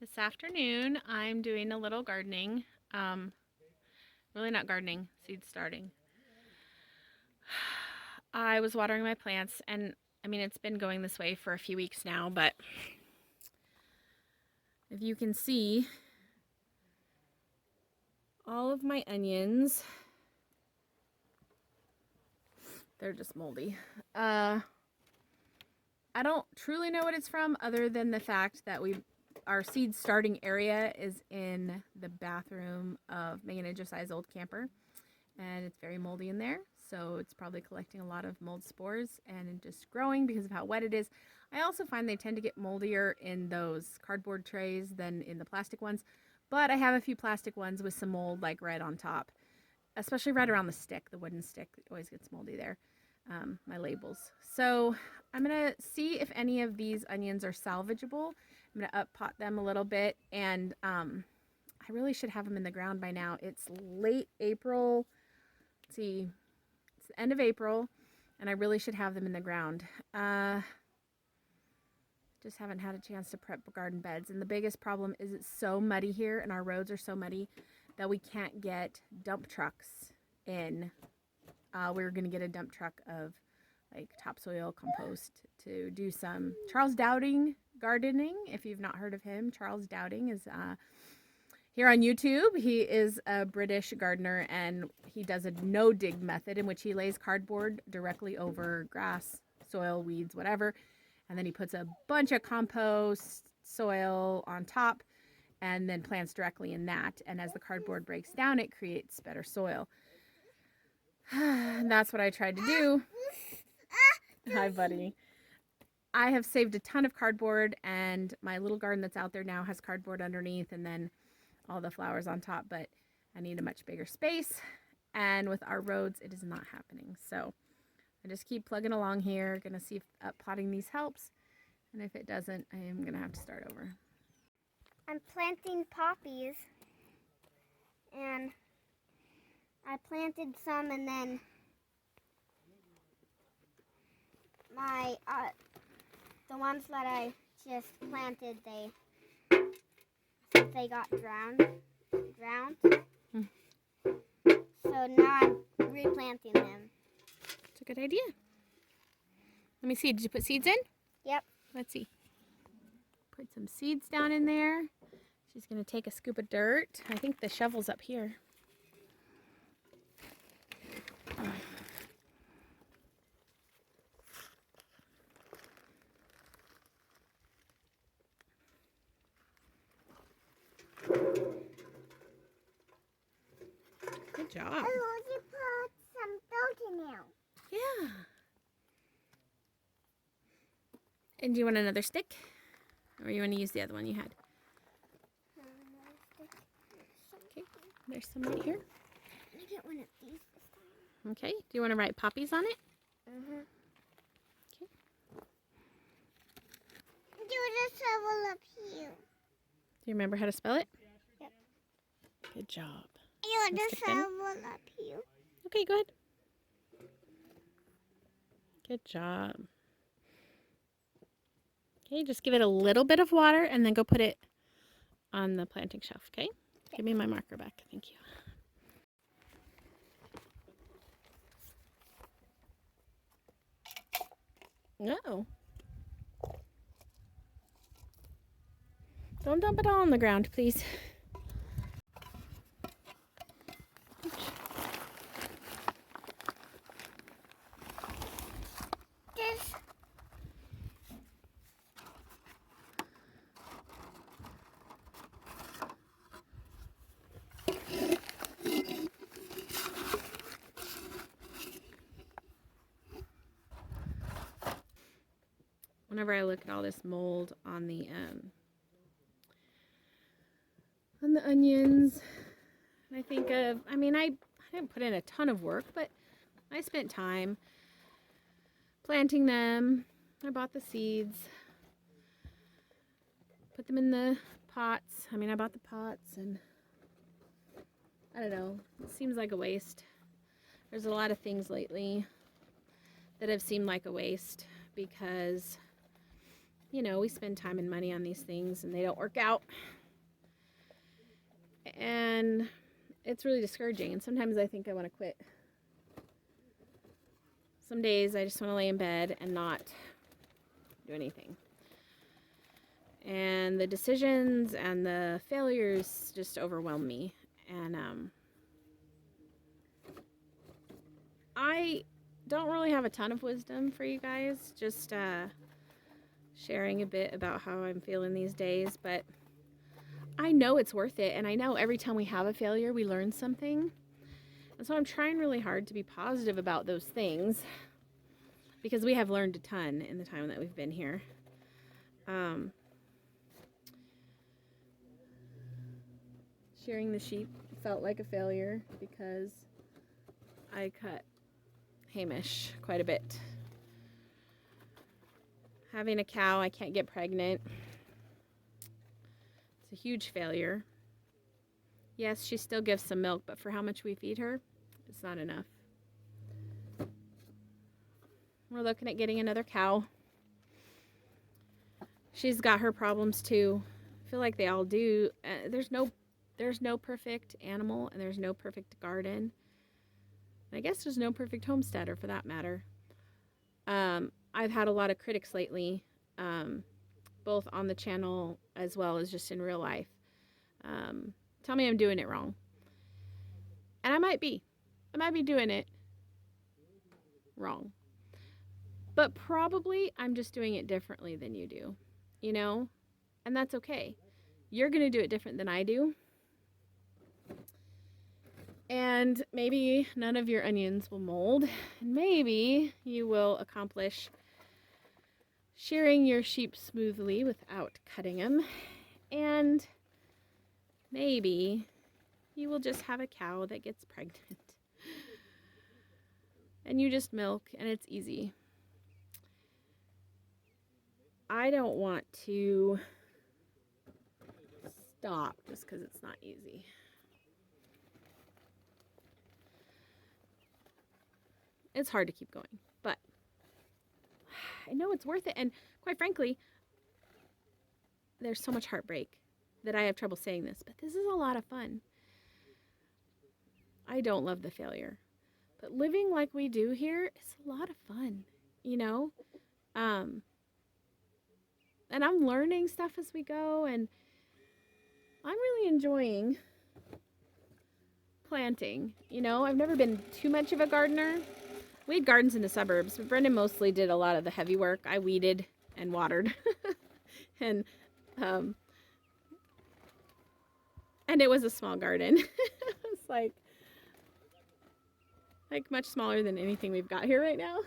This afternoon, I'm doing a little gardening. Really not gardening, seed starting. I was watering my plants, and I mean, it's been going this way for a few weeks now, but if you can see, all of my onions, they're just moldy. I don't truly know what it's from, other than the fact that our seed starting area is in the bathroom of Megan and Josiah's old camper, and it's very moldy in there, so it's probably collecting a lot of mold spores and just growing because of how wet it is. I also find they tend to get moldier in those cardboard trays than in the plastic ones, but I have a few plastic ones with some mold like right on top, especially right around the stick. The wooden stick always gets moldy there. My labels. So I'm gonna see if any of these onions are salvageable. I'm gonna up pot them a little bit, and I really should have them in the ground by now. It's late April. Let's see, it's the end of April, and I really should have them in the ground. Just haven't had a chance to prep garden beds, and the biggest problem is it's so muddy here, and our roads are so muddy that we can't get dump trucks in. We were going to get a dump truck of like topsoil compost to do some Charles Dowding gardening. If you've not heard of him, Charles Dowding is here on YouTube. He is a British gardener, and he does a no-dig method in which he lays cardboard directly over grass, soil, weeds, whatever, and then he puts a bunch of compost soil on top and then plants directly in that. And as the cardboard breaks down, it creates better soil. That's what I tried to do. Hi, buddy. I have saved a ton of cardboard, and my little garden that's out there now has cardboard underneath and then all the flowers on top, but I need a much bigger space, and with our roads, it is not happening. So I just keep plugging along here. Gonna see if potting these helps, and if it doesn't, I am gonna have to start over. I'm planting poppies, and I planted some, and then the ones that I just planted, they got drowned. So now I'm replanting them. It's a good idea. Let me see. Did you put seeds in? Yep. Let's see. Put some seeds down in there. She's gonna take a scoop of dirt. I think the shovel's up here. Good job. I want to put some dirt in there. Yeah. And do you want another stick? Or you want to use the other one you had? Okay, there's some right here. I'm going to get one of these this time. Okay, do you want to write poppies on it? Mm-hmm. Okay. Do the shovel up here. Do you remember how to spell it? Yep. Good job. I want the shovel up here. Okay, go ahead. Good job. Okay, just give it a little bit of water and then go put it on the planting shelf, okay? Give me my marker back. Thank you. No. Don't dump it all on the ground, please. Whenever I look at all this mold on the onions, I think of, I mean, I didn't put in a ton of work, but I spent time planting them. I bought the seeds, put them in the pots. I mean, I bought the pots, and I don't know, it seems like a waste. There's a lot of things lately that have seemed like a waste because you know, we spend time and money on these things and they don't work out. And it's really discouraging. And sometimes I think I want to quit. Some days I just want to lay in bed and not do anything. And the decisions and the failures just overwhelm me. And I don't really have a ton of wisdom for you guys. Just sharing a bit about how I'm feeling these days. But I know it's worth it. And I know every time we have a failure, we learn something. And so I'm trying really hard to be positive about those things. Because we have learned a ton in the time that we've been here. Shearing the sheep felt like a failure because I cut Hamish quite a bit. Having a cow, I can't get pregnant. It's a huge failure. Yes, she still gives some milk, but for how much we feed her, it's not enough. We're looking at getting another cow. She's got her problems too. I feel like they all do. There's no perfect animal, and there's no perfect garden. And I guess there's no perfect homesteader for that matter. I've had a lot of critics lately, both on the channel as well as just in real life. Tell me I'm doing it wrong. And I might be. I might be doing it wrong. But probably I'm just doing it differently than you do, you know? And that's okay. You're going to do it different than I do. And maybe none of your onions will mold. And maybe you will accomplish shearing your sheep smoothly without cutting them. And maybe you will just have a cow that gets pregnant. And you just milk, and it's easy. I don't want to stop just because it's not easy. It's hard to keep going, but I know it's worth it. And quite frankly, there's so much heartbreak that I have trouble saying this, but this is a lot of fun. I don't love the failure, but living like we do here is a lot of fun, you know? And I'm learning stuff as we go, and I'm really enjoying planting. You know, I've never been too much of a gardener. We had gardens in the suburbs, but Brendan mostly did a lot of the heavy work. I weeded and watered. and it was a small garden. It's like much smaller than anything we've got here right now.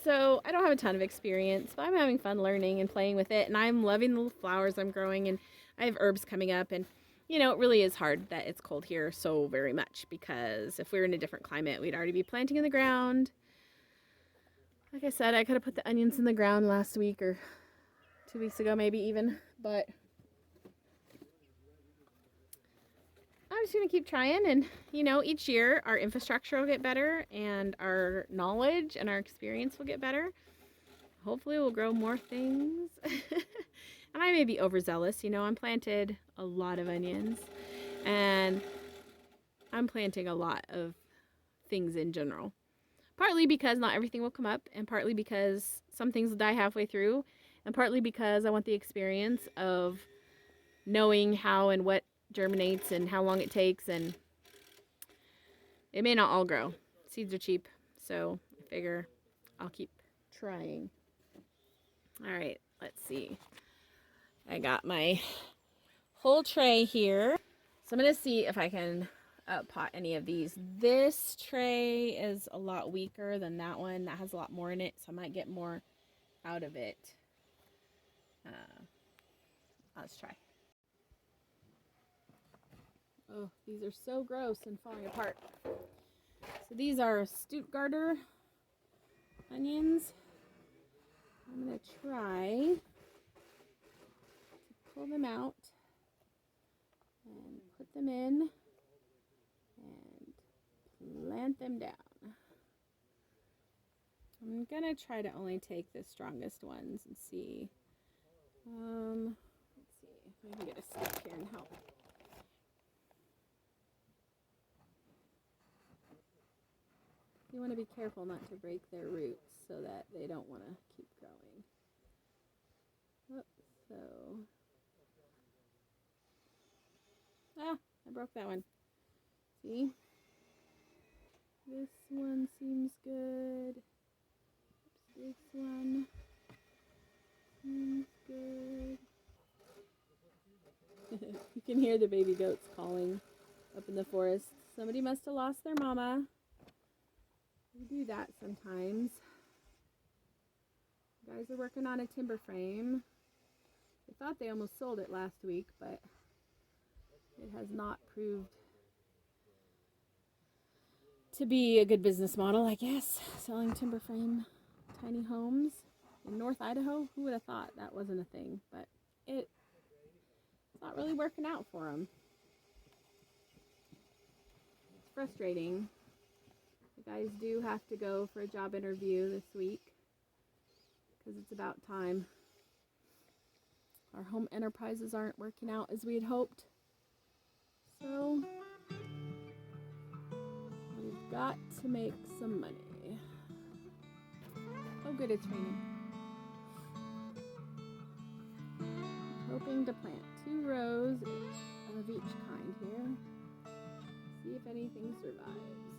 So I don't have a ton of experience, but I'm having fun learning and playing with it. And I'm loving the flowers I'm growing, and I have herbs coming up. And, you know, it really is hard that it's cold here so very much, because if we were in a different climate, we'd already be planting in the ground. Like I said, I could have put the onions in the ground last week or 2 weeks ago, maybe even, but I'm just going to keep trying. And, you know, each year our infrastructure will get better, and our knowledge and our experience will get better. Hopefully we'll grow more things. And I may be overzealous. You know, I'm planted a lot of onions, and I'm planting a lot of things in general. Partly because not everything will come up, and partly because some things will die halfway through, and partly because I want the experience of knowing how and what germinates and how long it takes. And it may not all grow. Seeds are cheap, so I figure I'll keep trying. All right, let's see. I got my whole tray here, so I'm gonna see if I can pot any of these. This tray is a lot weaker than that one. That has a lot more in it, so I might get more out of it. Let's try. Oh, these are so gross and falling apart. So these are Stuttgarter onions. I'm going to try to pull them out and put them in and plant them down. I'm gonna try to only take the strongest ones and see. Let's see if I can get a stick here and help. You want to be careful not to break their roots so that they don't want to keep growing. So, I broke that one. See? This one seems good. This one seems good. You can hear the baby goats calling up in the forest. Somebody must have lost their mama. We do that sometimes. Guys are working on a timber frame. They thought they almost sold it last week, but it has not proved to be a good business model, I guess. Selling timber frame tiny homes in North Idaho. Who would have thought that wasn't a thing? But it's not really working out for them. It's frustrating. The guys do have to go for a job interview this week because it's about time. Our home enterprises aren't working out as we had hoped. So we've got to make some money. Oh good, it's raining. Hoping to plant 2 rows of each kind here. See if anything survives.